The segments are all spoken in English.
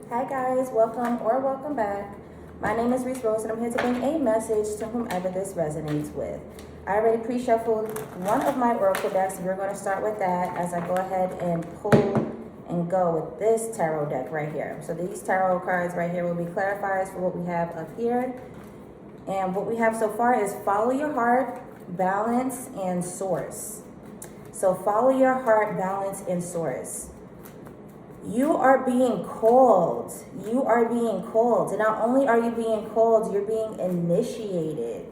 Hi guys, welcome or welcome back. My name is Rees and I'm here to bring a message to whomever this resonates with. I already pre-shuffled one of my oracle decks. We're going to start with that as I go ahead and pull and go with this tarot deck right here. So these tarot cards right here will be clarifiers for what we have up here. And what we have so far is follow your heart, balance, and source. So follow your heart, balance, and source. You are being called. You are being called. And not only are you being called, you're being initiated.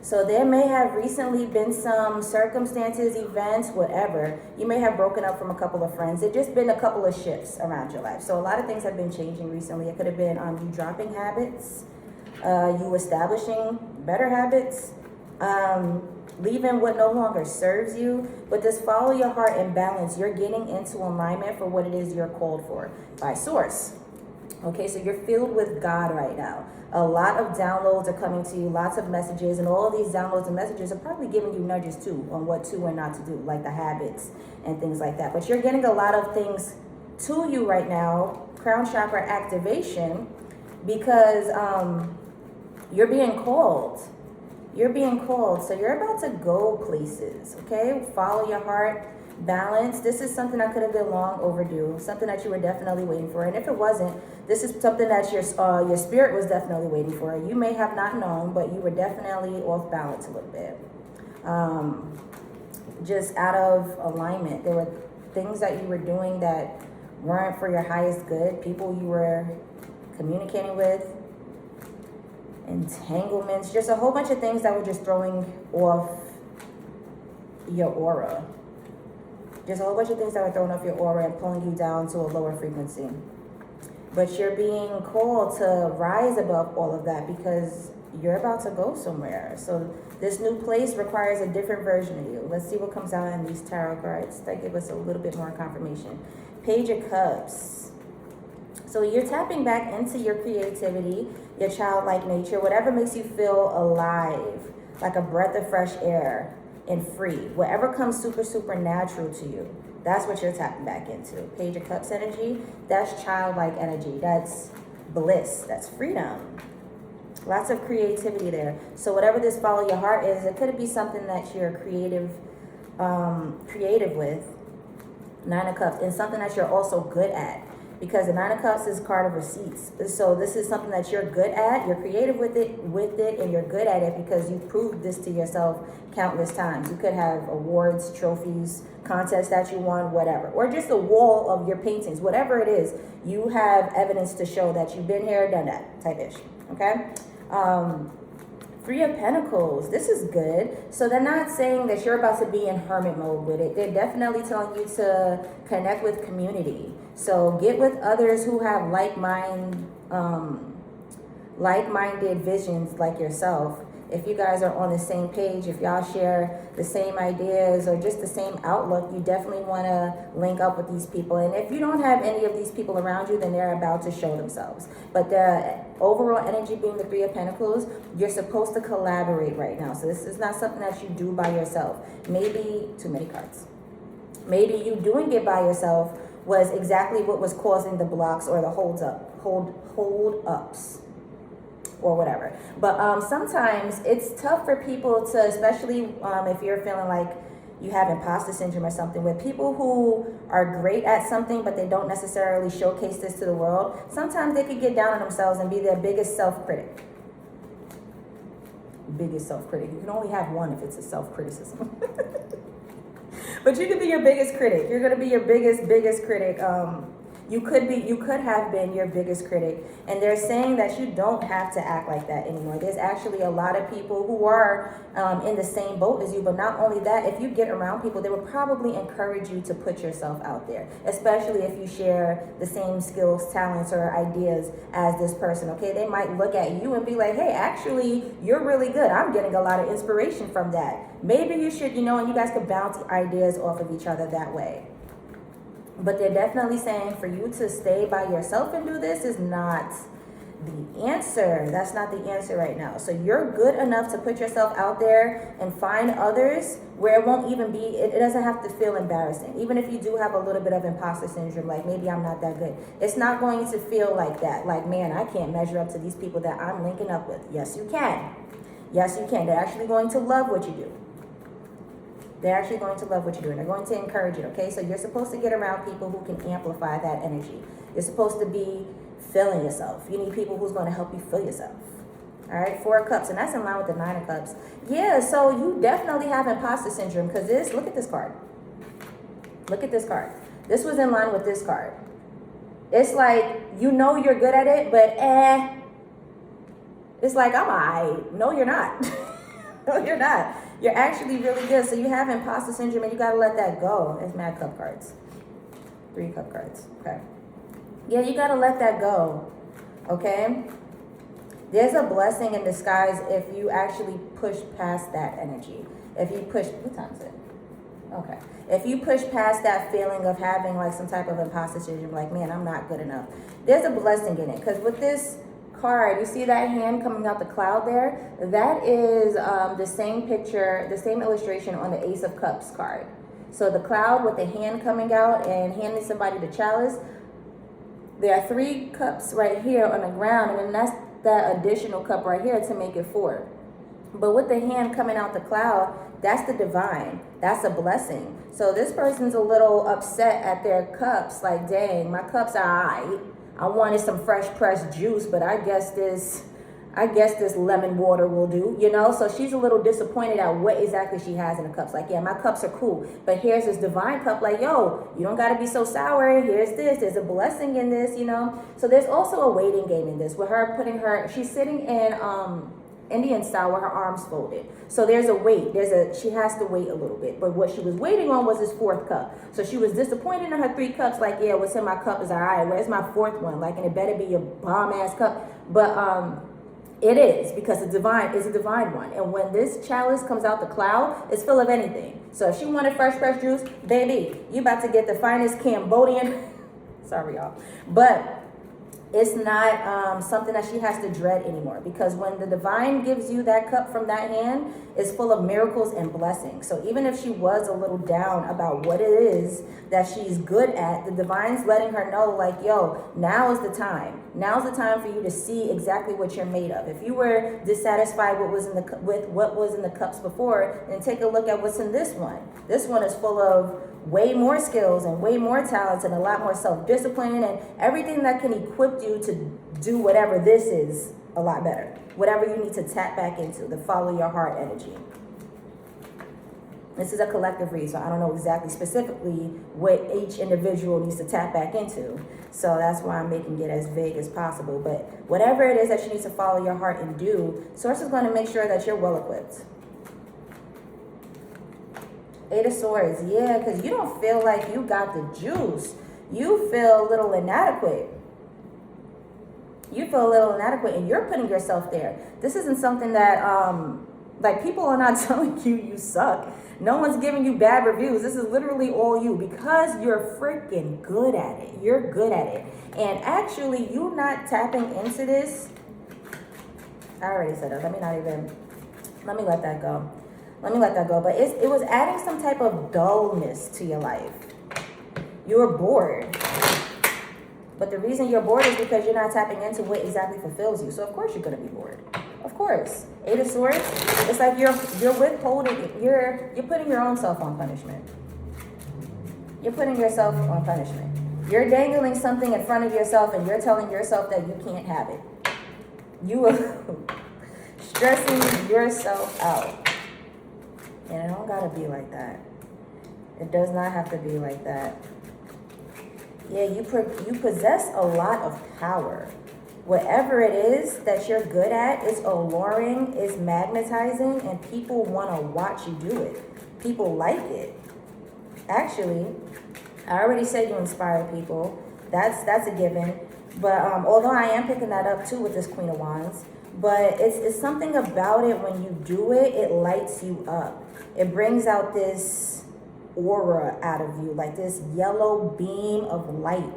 So there may have recently been some circumstances, events, whatever. You may have broken up from a couple of friends. There's just been a couple of shifts around your life. So a lot of things have been changing recently. It could have been you dropping habits, you establishing better habits, leaving what no longer serves you. But this follow your heart and balance, you're getting into alignment for what it is you're called for by source. Okay, so you're filled with God right now. A lot of downloads are coming to you, lots of messages, and all of these downloads and messages are probably giving you nudges too on what to and not to do, like the habits and things like that. But you're getting a lot of things to you right now, crown chakra activation, because you're being called. You're being called, so you're about to go places, okay? Follow your heart, balance. This is something that could have been long overdue, something that you were definitely waiting for. And if it wasn't, this is something that your spirit was definitely waiting for. You may have not known, but you were definitely off balance a little bit. Just out of alignment. There were things that you were doing that weren't for your highest good, people you were communicating with, entanglements, just a whole bunch of things that were just throwing off your aura. Just a whole bunch of things that were throwing off your aura and pulling you down to a lower frequency. But you're being called to rise above all of that because you're about to go somewhere. So this new place requires a different version of you. Let's see what comes out in these tarot cards that give us a little bit more confirmation. Page of Cups. So you're tapping back into your creativity, your childlike nature, whatever makes you feel alive, like a breath of fresh air and free. Whatever comes super natural to you, that's what you're tapping back into. Page of Cups energy, that's childlike energy. That's bliss, that's freedom. Lots of creativity there. So whatever this follow your heart is, it could be something that you're creative with. Nine of Cups, and something that you're also good at. Because the Nine of Cups is card of receipts. So this is something that you're good at, you're creative with it, and you're good at it because you've proved this to yourself countless times. You could have awards, trophies, contests that you won, whatever. Or just a wall of your paintings, whatever it is, you have evidence to show that you've been here, done that, type ish, okay? Three of Pentacles, this is good. So they're not saying that you're about to be in hermit mode with it. They're definitely telling you to connect with community. So get with others who have like-minded visions like yourself. If you guys are on the same page, if y'all share the same ideas or just the same outlook, you definitely want to link up with these people. And if you don't have any of these people around you, then they're about to show themselves. But the overall energy being the Three of Pentacles, you're supposed to collaborate right now. So this is not something that you do by yourself. Maybe too many cards. Maybe you doing it by yourself was exactly what was causing the blocks or the hold ups. Or whatever. But sometimes it's tough for people to, especially if you're feeling like you have imposter syndrome or something, with people who are great at something but they don't necessarily showcase this to the world. Sometimes they could get down on themselves and be their biggest self-critic. Biggest self-critic. You can only have one if it's a self-criticism. But you could be your biggest critic. You're going to be your biggest critic. You could have been your biggest critic. And they're saying that you don't have to act like that anymore. There's actually a lot of people who are in the same boat as you. But not only that, if you get around people, they will probably encourage you to put yourself out there. Especially if you share the same skills, talents, or ideas as this person, okay? They might look at you and be like, hey, actually, you're really good. I'm getting a lot of inspiration from that. Maybe you should, and you guys could bounce ideas off of each other that way. But they're definitely saying for you to stay by yourself and do this is not the answer. That's not the answer right now. So you're good enough to put yourself out there and find others where it won't even be, it doesn't have to feel embarrassing. Even if you do have a little bit of imposter syndrome, like maybe I'm not that good, it's not going to feel like that. Like, man, I can't measure up to these people that I'm linking up with. Yes, you can. Yes, you can. They're actually going to love what you do. They're actually going to love what you're doing. They're going to encourage it, okay? So you're supposed to get around people who can amplify that energy. You're supposed to be filling yourself. You need people who's going to help you fill yourself. All right, 4 of Cups, and that's in line with the 9 of Cups. Yeah, so you definitely have imposter syndrome because look at this card. Look at this card. This was in line with this card. It's like, you know you're good at it, but it's like, I'm all right. No, you're not. No, you're not. You're actually really good. So you have imposter syndrome and you got to let that go. It's mad cup cards. 3 cup cards. Okay. Yeah, you got to let that go. Okay. There's a blessing in disguise if you actually push past that energy. If you push, what time is it? Okay. If you push past that feeling of having like some type of imposter syndrome, like, man, I'm not good enough. There's a blessing in it. Because with this card, you see that hand coming out the cloud there? That is the same picture, the same illustration on the Ace of Cups card. So the cloud with the hand coming out and handing somebody the chalice. There are 3 cups right here on the ground, and then that's that additional cup right here to make it 4. But with the hand coming out the cloud, that's the divine. That's a blessing. So this person's a little upset at their cups, like, dang, my cups are alright. I wanted some fresh pressed juice, but I guess this lemon water will do, you know? So she's a little disappointed at what exactly she has in the cups. Like, yeah, my cups are cool, but here's this divine cup, like, yo, you don't gotta be so sour. Here's this, there's a blessing in this, you know? So there's also a waiting game in this with her she's sitting in Indian style with her arms folded. So there's a wait, she has to wait a little bit. But what she was waiting on was this 4th cup. So she was disappointed in her 3 cups, like, yeah, what's in my cup is all right. Where's my 4th one? Like, and it better be a bomb ass cup. But it is, because the divine is a divine one. And when this chalice comes out the cloud, it's full of anything. So if she wanted fresh juice, baby, you about to get the finest Cambodian. Sorry, y'all. But it's not something that she has to dread anymore, because when the divine gives you that cup from that hand, it's full of miracles and blessings. So even if she was a little down about what it is that she's good at, the divine's letting her know, like, yo, now is the time. Now's the time for you to see exactly what you're made of. If you were dissatisfied with what was in the cups before, then take a look at what's in this one. This one is full of way more skills and way more talents and a lot more self-discipline and everything that can equip you to do whatever this is a lot better. Whatever you need to tap back into, the follow your heart energy. This is a collective read, so I don't know exactly specifically what each individual needs to tap back into. So that's why I'm making it as vague as possible. But whatever it is that you need to follow your heart and do, Source is going to make sure that you're well equipped. 8 of Swords, yeah, because you don't feel like you got the juice. You feel a little inadequate. You feel a little inadequate, and you're putting yourself there. This isn't something that, like, people are not telling you suck. No one's giving you bad reviews. This is literally all you, because you're freaking good at it. You're good at it. And actually, you not tapping into this, I already said that. Let me let that go. Let me let that go. But it was adding some type of dullness to your life. You were bored. But the reason you're bored is because you're not tapping into what exactly fulfills you. So of course you're going to be bored. Of course. 8 of Swords, it's like you're withholding, you're putting your own self on punishment. You're putting yourself on punishment. You're dangling something in front of yourself and you're telling yourself that you can't have it. You are stressing yourself out. And it don't gotta be like that. It does not have to be like that. Yeah, you possess a lot of power. Whatever it is that you're good at, it's alluring, it's magnetizing, and people want to watch you do it. People like it. Actually, I already said you inspire people. That's a given. But although I am picking that up too with this Queen of Wands, but it's something about it when you do it, it lights you up. It brings out this aura out of you, like this yellow beam of light.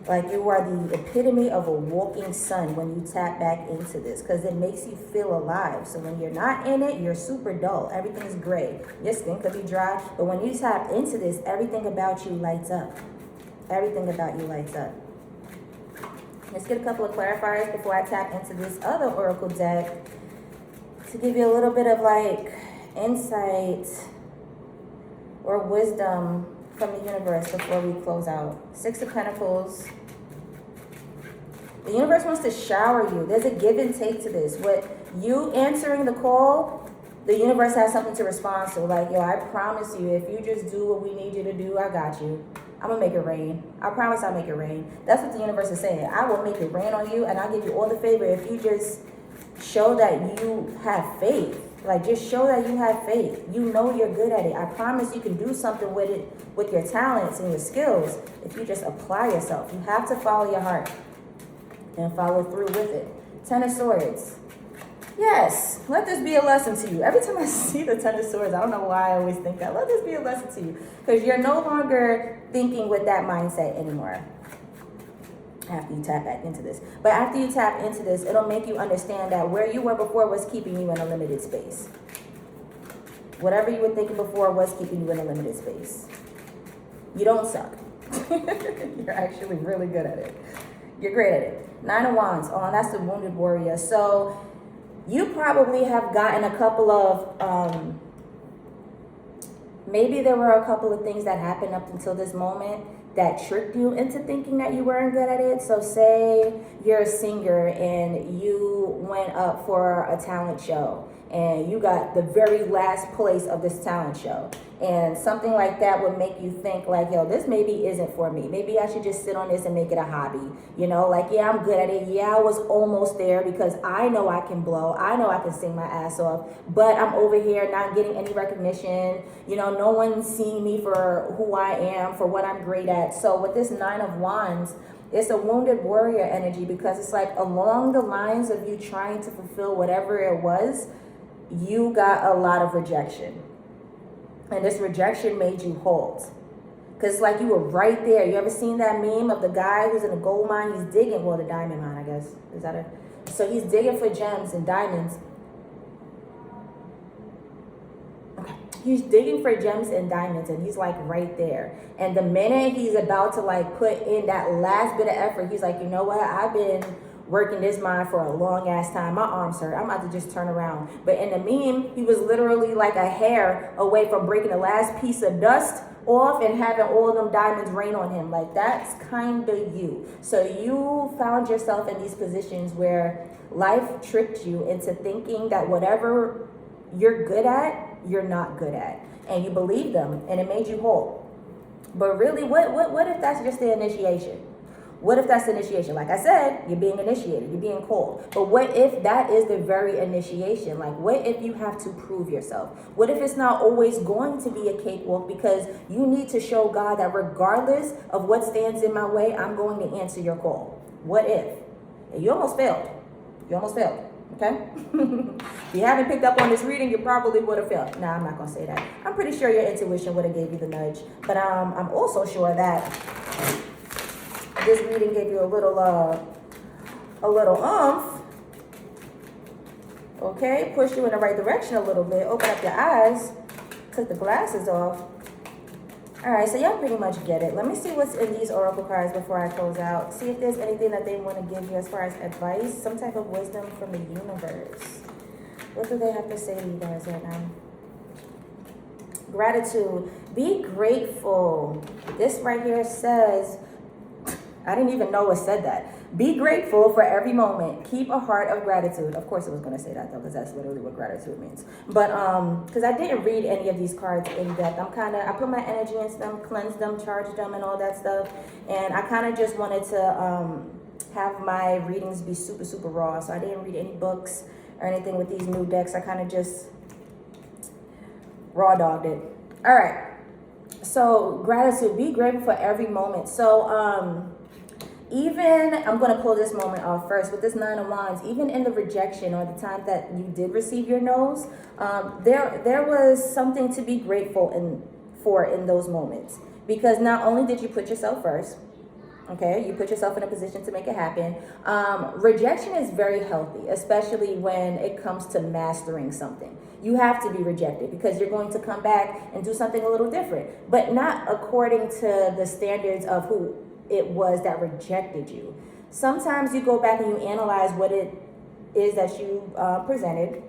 Like you are the epitome of a walking sun when you tap back into this, because it makes you feel alive. So when you're not in it, you're super dull. Everything is gray. Your skin could be dry. But when you tap into this, everything about you lights up. Everything about you lights up. Let's get a couple of clarifiers before I tap into this other oracle deck to give you a little bit of like insight or wisdom from the universe before we close out. Six of Pentacles. The universe wants to shower you. There's a give and take to this. What you answering the call, the universe has something to respond to. Like, yo, I promise you, if you just do what we need you to do, I got you. I'm going to make it rain. I promise I'll make it rain. That's what the universe is saying. I will make it rain on you, and I'll give you all the favor if you just show that you have faith. Like, just show that you have faith. You know you're good at it. I promise you can do something with it, with your talents and your skills, if you just apply yourself. You have to follow your heart and follow through with it. Ten of Swords. Yes, let this be a lesson to you. Every time I see the Ten of Swords, I don't know why I always think that. Let this be a lesson to you. Because you're no longer thinking with that mindset anymore. After you tap back into this. But after you tap into this, it'll make you understand that where you were before was keeping you in a limited space. Whatever you were thinking before was keeping you in a limited space. You don't suck. You're actually really good at it. You're great at it. Nine of Wands. Oh, and that's the Wounded Warrior. So you probably have gotten a couple of, maybe there were a couple of things that happened up until this moment that tricked you into thinking that you weren't good at it. So say you're a singer and you went up for a talent show and you got the very last place of this talent show. And something like that would make you think like, yo, this maybe isn't for me. Maybe I should just sit on this and make it a hobby. You know, like, yeah, I'm good at it. Yeah, I was almost there because I know I can blow. I know I can sing my ass off. But I'm over here not getting any recognition. You know, no one's seeing me for who I am, for what I'm great at. So with this Nine of Wands, it's a Wounded Warrior energy because it's like along the lines of you trying to fulfill whatever it was, you got a lot of rejection. And this rejection made you halt. Because it's like you were right there. You ever seen that meme of the guy who's in a gold mine? He's digging, well, the diamond mine, I guess. Is that a... So he's digging for gems and diamonds. Okay. He's digging for gems and diamonds, and he's like right there. And the minute he's about to like put in that last bit of effort, he's like, you know what? I've been working this mine for a long ass time. My arms hurt. I'm about to just turn around. But in the meme, he was literally like a hair away from breaking the last piece of dust off and having all of them diamonds rain on him. Like, that's kind of you. So you found yourself in these positions where life tricked you into thinking that whatever you're good at, you're not good at. And you believed them, and it made you whole. But really, what if that's just the initiation? What if that's the initiation? Like I said, you're being initiated, you're being called. But what if that is the very initiation? Like, what if you have to prove yourself? What if it's not always going to be a cakewalk because you need to show God that regardless of what stands in my way, I'm going to answer your call? What if? And you almost failed. You almost failed. Okay? If you haven't picked up on this reading, you probably would have failed. Nah, I'm not going to say that. I'm pretty sure your intuition would have gave you the nudge. But I'm also sure that this reading gave you a little oomph. Okay, pushed you in the right direction a little bit. Open up your eyes. Took the glasses off. All right, so y'all pretty much get it. Let me see what's in these oracle cards before I close out. See if there's anything that they want to give you as far as advice, some type of wisdom from the universe. What do they have to say to you guys right now? Gratitude. Be grateful. This right here says, I didn't even know it said that. Be grateful for every moment. Keep a heart of gratitude. Of course it was going to say that though, because that's literally what gratitude means. But because I didn't read any of these cards in depth, I put my energy into them, cleanse them, charge them, and all that stuff. And I kind of just wanted to have my readings be super, super raw. So I didn't read any books or anything with these new decks. I kind of just raw dogged it. All right. So gratitude. Be grateful for every moment. So even, I'm going to pull this moment off first with this Nine of Wands, even in the rejection or the time that you did receive your no's, there was something to be grateful for in those moments. Because not only did you put yourself first, Okay, you put yourself in a position to make it happen. Rejection is very healthy, especially when it comes to mastering something. You have to be rejected because you're going to come back and do something a little different, but not according to the standards of who it was that rejected you. Sometimes you go back and you analyze what it is that you presented,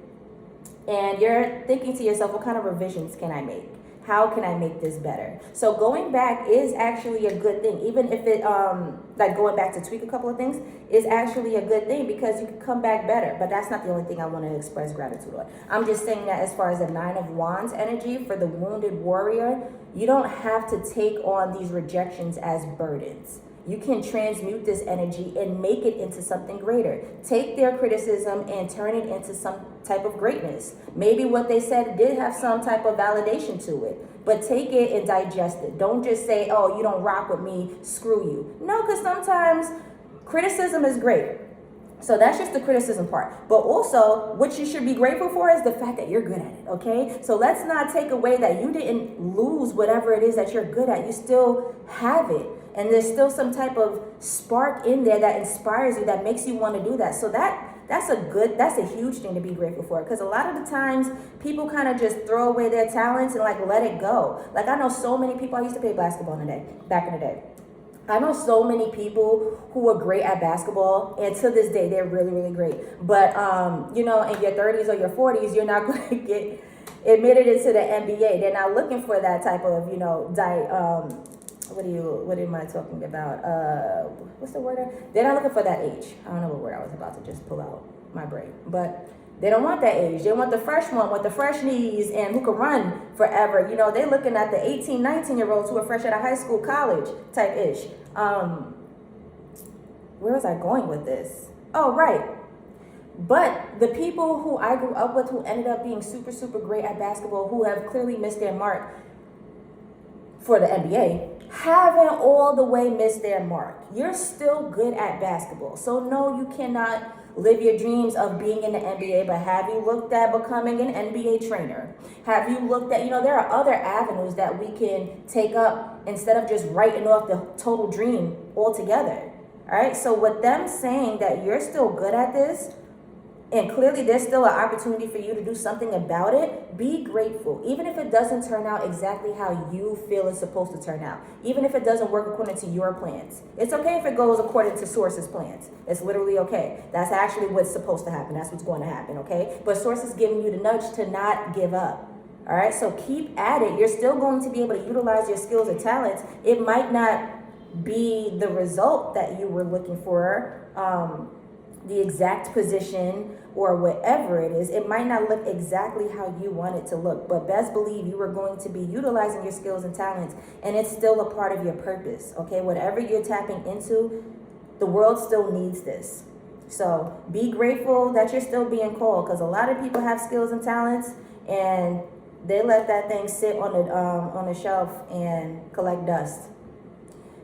and you're thinking to yourself, what kind of revisions can I make? How can I make this better? So going back is actually a good thing. Even if it, like going back to tweak a couple of things is actually a good thing because you can come back better. But that's not the only thing I want to express gratitude on. I'm just saying that as far as the 9 of Wands energy for the wounded warrior, you don't have to take on these rejections as burdens. You can transmute this energy and make it into something greater. Take their criticism and turn it into some type of greatness. Maybe what they said did have some type of validation to it, but take it and digest it. Don't just say, oh, you don't rock with me, screw you. No, because sometimes criticism is great. So that's just the criticism part. But also, what you should be grateful for is the fact that you're good at it, okay? So let's not take away that you didn't lose whatever it is that you're good at. You still have it. And there's still some type of spark in there that inspires you, that makes you want to do that. So that's a huge thing to be grateful for. Because a lot of the times, people kind of just throw away their talents and like let it go. Like I know so many people, I used to play basketball back in the day. I know so many people who are great at basketball, and to this day, they're really, really great. But, in your 30s or your 40s, you're not going to get admitted into the NBA. They're not looking for that type of, what am I talking about? What's the word? They're not looking for that age. I don't know what word I was about to just pull out my brain. But they don't want that age. They want the fresh one with the fresh knees and who can run forever. They're looking at the 18, 19-year-olds who are fresh out of high school, college type-ish. Where was I going with this? Oh, right. But the people who I grew up with who ended up being super, super great at basketball, who have clearly missed their mark for the NBA, haven't all the way missed their mark. You're still good at basketball. So no, you cannot live your dreams of being in the NBA, but have you looked at becoming an NBA trainer? Have you looked at, there are other avenues that we can take up instead of just writing off the total dream altogether. All right, so with them saying that you're still good at this, and clearly there's still an opportunity for you to do something about it, be grateful. Even if it doesn't turn out exactly how you feel it's supposed to turn out. Even if it doesn't work according to your plans. It's okay if it goes according to Source's plans. It's literally okay. That's actually what's supposed to happen. That's what's going to happen, okay? But Source is giving you the nudge to not give up. All right, so keep at it. You're still going to be able to utilize your skills and talents. It might not be the result that you were looking for, the exact position or whatever it is. It might not look exactly how you want it to look, but best believe you are going to be utilizing your skills and talents, and it's still a part of your purpose, okay? Whatever you're tapping into, the world still needs this. So be grateful that you're still being called, because a lot of people have skills and talents and they let that thing sit on the shelf and collect dust.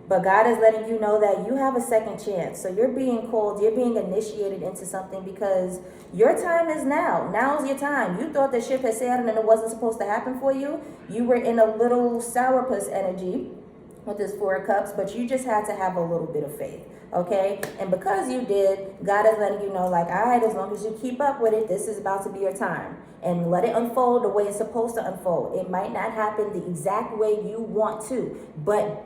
But God is letting you know that you have a second chance. So you're being called, you're being initiated into something because your time is now. Now's your time. You thought the ship had sailed and it wasn't supposed to happen for you. You were in a little sourpuss energy with this 4 of Cups, but you just had to have a little bit of faith, okay? And because you did, God is letting you know, like, all right, as long as you keep up with it, this is about to be your time. And let it unfold the way it's supposed to unfold. It might not happen the exact way you want to, but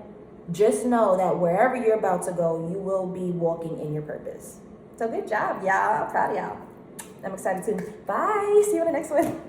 just know that wherever you're about to go, you will be walking in your purpose. So good job, y'all. I'm proud of y'all. I'm excited too. Bye. See you in the next one.